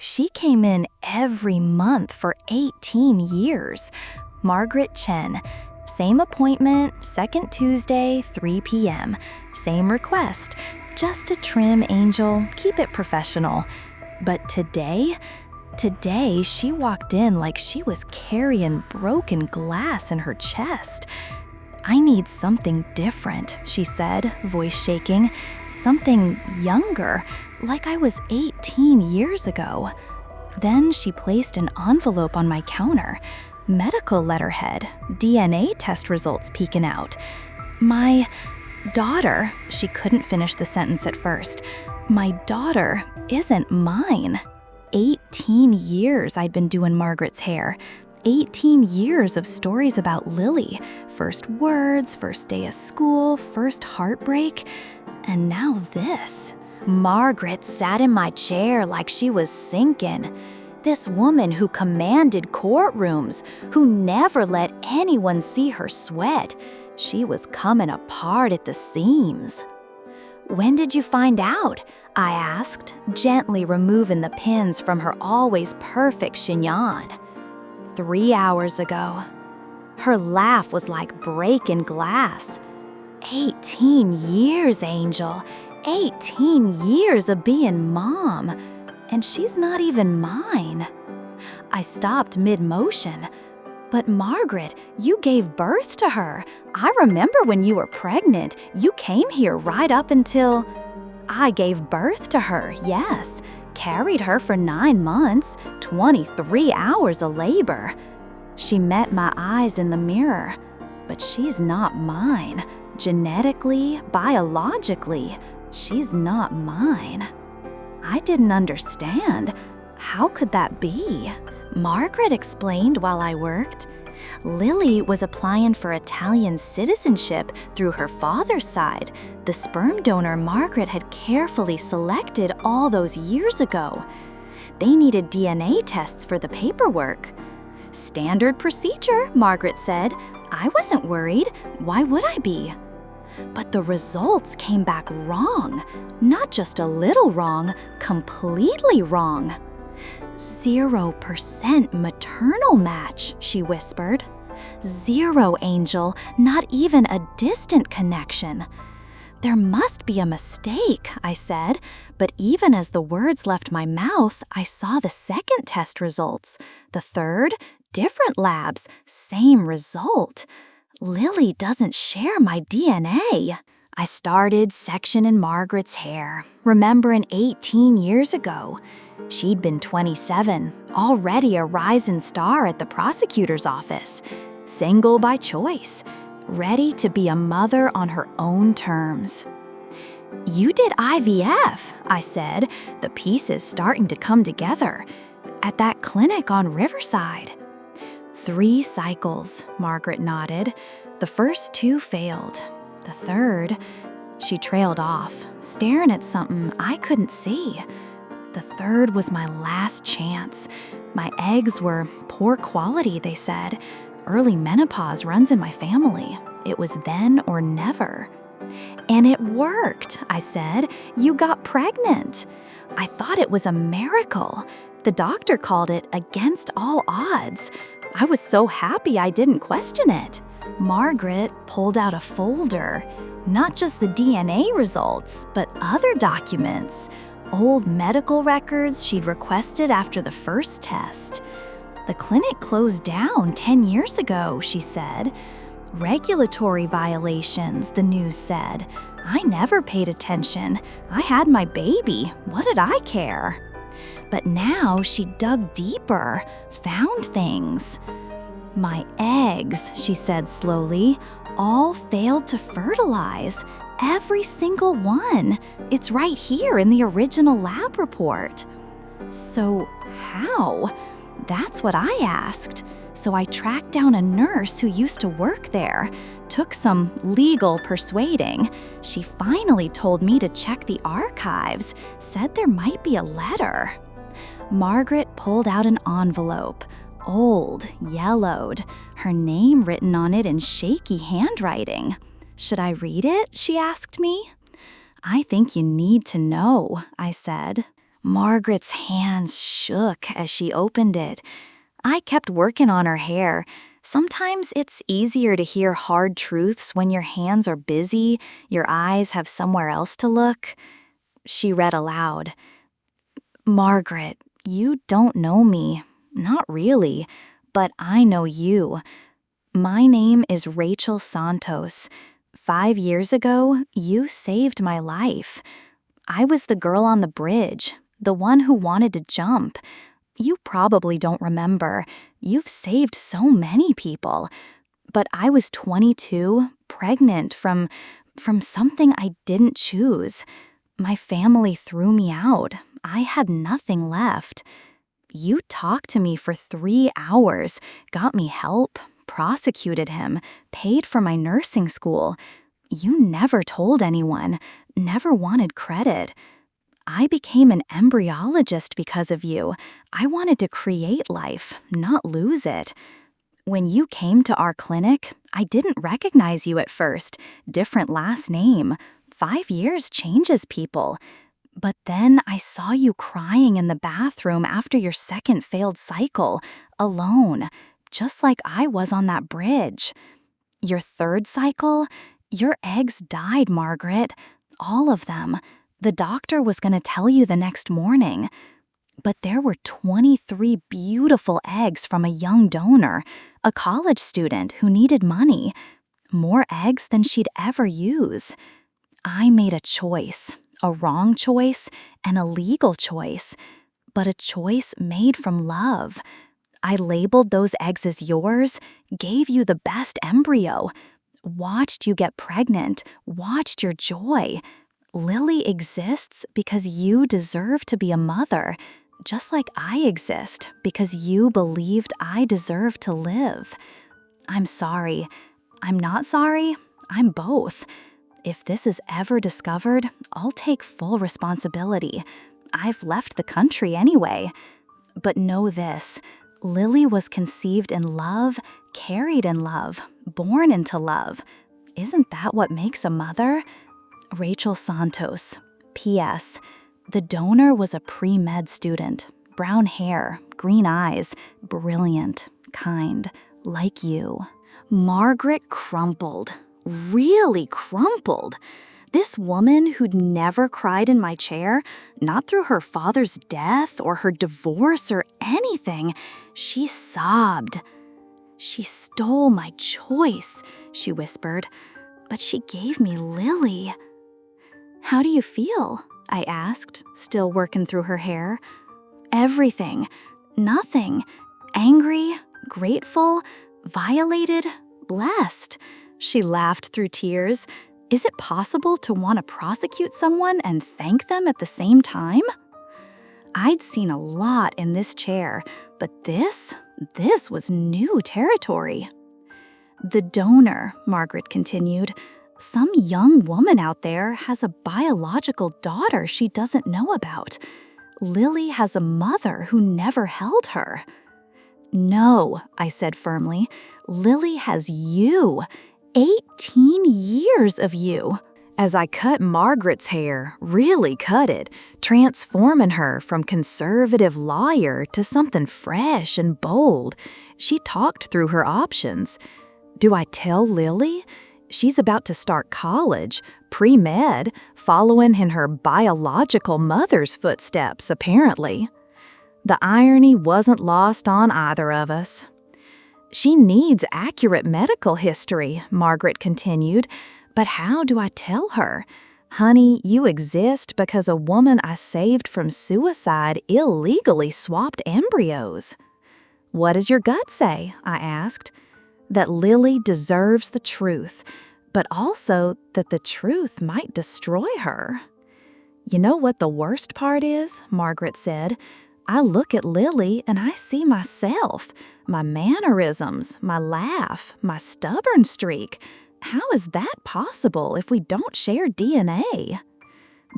She came in every month for 18 years. Margaret Chen. Same appointment, second Tuesday, 3 p.m. Same request. Just a trim, Angel. Keep it professional. But today she walked in like she was carrying broken glass in her chest. "I need something different," she said, voice shaking. "Something younger, like I was 18 years ago." Then she placed an envelope on my counter. Medical letterhead, DNA test results peeking out. "My daughter," she couldn't finish the sentence at first. "My daughter isn't mine." 18 years I'd been doing Margaret's hair. 18 years of stories about Lily. First words, first day of school, first heartbreak, and now this. Margaret sat in my chair like she was sinking. This woman who commanded courtrooms, who never let anyone see her sweat. She was coming apart at the seams. "When did you find out?" I asked, gently removing the pins from her always perfect chignon. 3 hours ago. Her laugh was like breaking glass. 18 years, Angel. 18 years of being mom. And she's not even mine. I stopped mid-motion. "But Margaret, you gave birth to her. I remember when you were pregnant. You came here right up until..." "I gave birth to her, yes. Carried her for 9 months, 23 hours of labor." She met my eyes in the mirror. "But she's not mine. Genetically, biologically, she's not mine." I didn't understand. How could that be? Margaret explained while I worked. Lily was applying for Italian citizenship through her father's side, the sperm donor Margaret had carefully selected all those years ago. They needed DNA tests for the paperwork. "Standard procedure," Margaret said. I wasn't worried. Why would I be? But the results came back wrong. Not just a little wrong, completely wrong. 0% maternal match, she whispered. 0, Angel, not even a distant connection. "There must be a mistake," I said, but even as the words left my mouth, I saw the second test results. The third, different labs, same result. Lily doesn't share my DNA. I started sectioning Margaret's hair, remembering 18 years ago. She'd been 27, already a rising star at the prosecutor's office, single by choice, ready to be a mother on her own terms. "You did IVF," I said, the pieces starting to come together, "at that clinic on Riverside." 3 cycles, Margaret nodded. The first 2 failed. The third, she trailed off, staring at something I couldn't see. The third was my last chance. My eggs were poor quality, they said. Early menopause runs in my family. It was then or never. "And it worked," I said. "You got pregnant." I thought it was a miracle. The doctor called it against all odds. I was so happy I didn't question it. Margaret pulled out a folder. Not just the DNA results, but other documents. Old medical records she'd requested after the first test. "The clinic closed down 10 years ago," she said. "Regulatory violations," the news said. I never paid attention. I had my baby. What did I care? But now she dug deeper, found things. "My eggs," she said slowly, "all failed to fertilize. Every single one. It's right here in the original lab report." "So how?" That's what I asked. So I tracked down a nurse who used to work there. Took some legal persuading. She finally told me to check the archives, said there might be a letter. Margaret pulled out an envelope. Old, yellowed, her name written on it in shaky handwriting. "Should I read it?" she asked me. "I think you need to know," I said. Margaret's hands shook as she opened it. I kept working on her hair. Sometimes it's easier to hear hard truths when your hands are busy, your eyes have somewhere else to look. She read aloud. Margaret, you don't know me. Not really, but I know you. My name is Rachel Santos. 5 years ago, you saved my life. I was the girl on the bridge, the one who wanted to jump. You probably don't remember. You've saved so many people. But I was 22, pregnant from something I didn't choose. My family threw me out. I had nothing left. You talked to me for 3 hours, got me help, prosecuted him, paid for my nursing school. You never told anyone, never wanted credit. I became an embryologist because of you. I wanted to create life, not lose it. When you came to our clinic, I didn't recognize you at first. Different last name. 5 years changes people. But then I saw you crying in the bathroom after your second failed cycle, alone, just like I was on that bridge. Your third cycle? Your eggs died, Margaret. All of them. The doctor was going to tell you the next morning. But there were 23 beautiful eggs from a young donor, a college student who needed money. More eggs than she'd ever use. I made a choice, a wrong choice and a legal choice, but a choice made from love. I labeled those eggs as yours, gave you the best embryo, watched you get pregnant, watched your joy. Lily exists because you deserve to be a mother, just like I exist because you believed I deserve to live. I'm sorry. I'm not sorry. I'm both. If this is ever discovered, I'll take full responsibility. I've left the country anyway. But know this, Lily was conceived in love, carried in love, born into love. Isn't that what makes a mother? Rachel Santos. P.S. The donor was a pre-med student. Brown hair, green eyes, brilliant, kind, like you. Margaret crumpled. Really crumpled. This woman who'd never cried in my chair, not through her father's death or her divorce or anything, she sobbed. She stole my choice, she whispered, but she gave me Lily. How do you feel? I asked, still working through her hair. Everything. Nothing. Angry, grateful, violated, blessed. She laughed through tears. Is it possible to want to prosecute someone and thank them at the same time? I'd seen a lot in this chair, but this was new territory. The donor, Margaret continued, some young woman out there has a biological daughter she doesn't know about. Lily has a mother who never held her. No, I said firmly, Lily has you. 18 years of you. As I cut Margaret's hair, really cut it, transforming her from conservative lawyer to something fresh and bold, she talked through her options. Do I tell Lily? She's about to start college, pre-med, following in her biological mother's footsteps, apparently. The irony wasn't lost on either of us. She needs accurate medical history, Margaret continued, but how do I tell her? Honey, you exist because a woman I saved from suicide illegally swapped embryos. What does your gut say? I asked. That Lily deserves the truth, but also that the truth might destroy her. You know what the worst part is? Margaret said. I look at Lily and I see myself, my mannerisms, my laugh, my stubborn streak. How is that possible if we don't share DNA?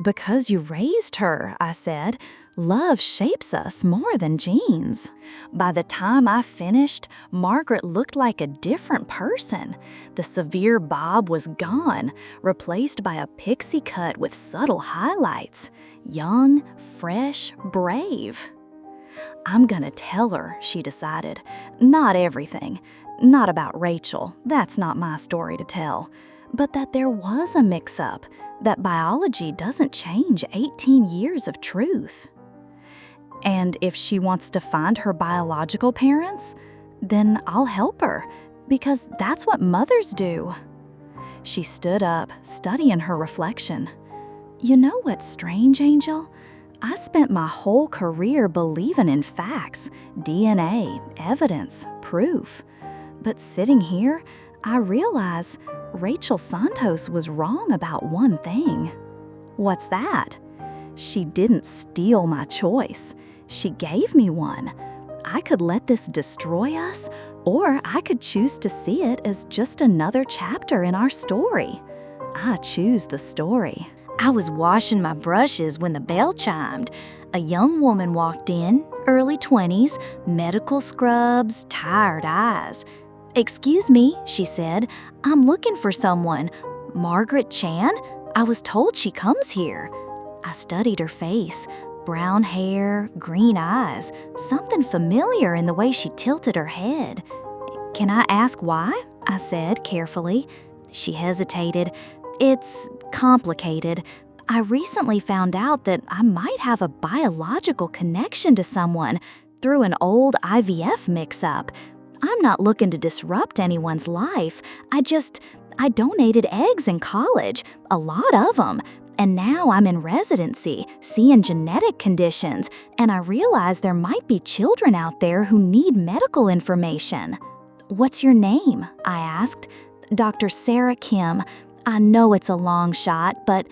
Because you raised her, I said. Love shapes us more than genes. By the time I finished, Margaret looked like a different person. The severe bob was gone, replaced by a pixie cut with subtle highlights. Young, fresh, brave. I'm gonna tell her, she decided. Not everything. Not about Rachel. That's not my story to tell. But that there was a mix-up. That biology doesn't change 18 years of truth. And if she wants to find her biological parents, then I'll help her, because that's what mothers do. She stood up, studying her reflection. You know what's strange, Angel? I spent my whole career believing in facts, DNA, evidence, proof. But sitting here, I realize Rachel Santos was wrong about one thing. What's that? She didn't steal my choice. She gave me one. I could let this destroy us, or I could choose to see it as just another chapter in our story. I choose the story. I was washing my brushes when the bell chimed. A young woman walked in, early 20s, medical scrubs, tired eyes. "Excuse me," she said. "I'm looking for someone. Margaret Chan? I was told she comes here." I studied her face. Brown hair, green eyes, something familiar in the way she tilted her head. "Can I ask why?" I said carefully. She hesitated. "It's complicated. I recently found out that I might have a biological connection to someone through an old IVF mix-up. I'm not looking to disrupt anyone's life. I donated eggs in college, a lot of them. And now I'm in residency, seeing genetic conditions, and I realize there might be children out there who need medical information." "What's your name?" I asked. "Dr. Sarah Kim. I know it's a long shot, but..."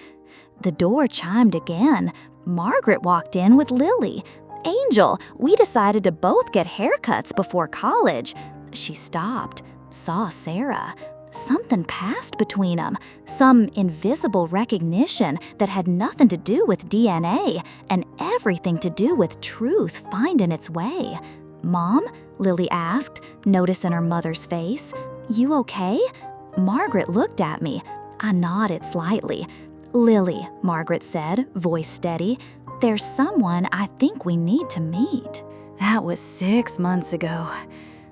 The door chimed again. Margaret walked in with Lily. "Angel, we decided to both get haircuts before college." She stopped, saw Sarah. Something passed between them, some invisible recognition that had nothing to do with DNA and everything to do with truth finding its way. "Mom?" Lily asked, noticing her mother's face. "You okay?" Margaret looked at me. I nodded slightly. "Lily," Margaret said, voice steady, "there's someone I think we need to meet." That was 6 months ago.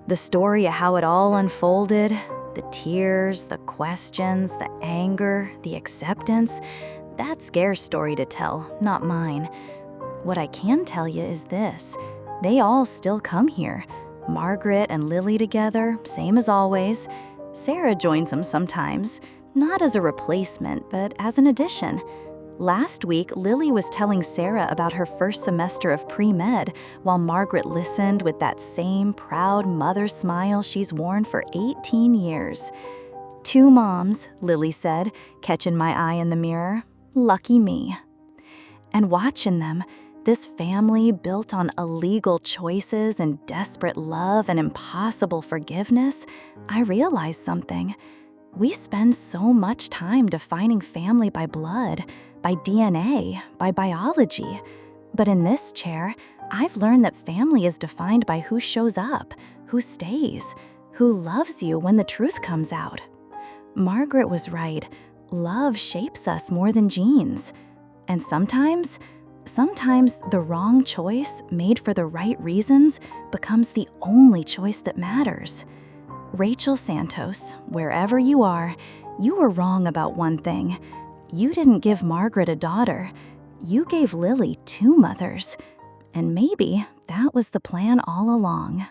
The story of how it all unfolded, the tears, the questions, the anger, the acceptance, that's Gare's story to tell, not mine. What I can tell you is this. They all still come here. Margaret and Lily together, same as always. Sarah joins them sometimes, not as a replacement, but as an addition. Last week, Lily was telling Sarah about her first semester of pre-med, while Margaret listened with that same proud mother smile she's worn for 18 years. "2 moms," Lily said, catching my eye in the mirror. "Lucky me." And watching them, this family built on illegal choices and desperate love and impossible forgiveness, I realized something. We spend so much time defining family by blood, by DNA, by biology. But in this chair, I've learned that family is defined by who shows up, who stays, who loves you when the truth comes out. Margaret was right. Love shapes us more than genes. And sometimes the wrong choice made for the right reasons becomes the only choice that matters. Rachel Santos, wherever you are, you were wrong about one thing. You didn't give Margaret a daughter. You gave Lily 2 mothers. And maybe that was the plan all along.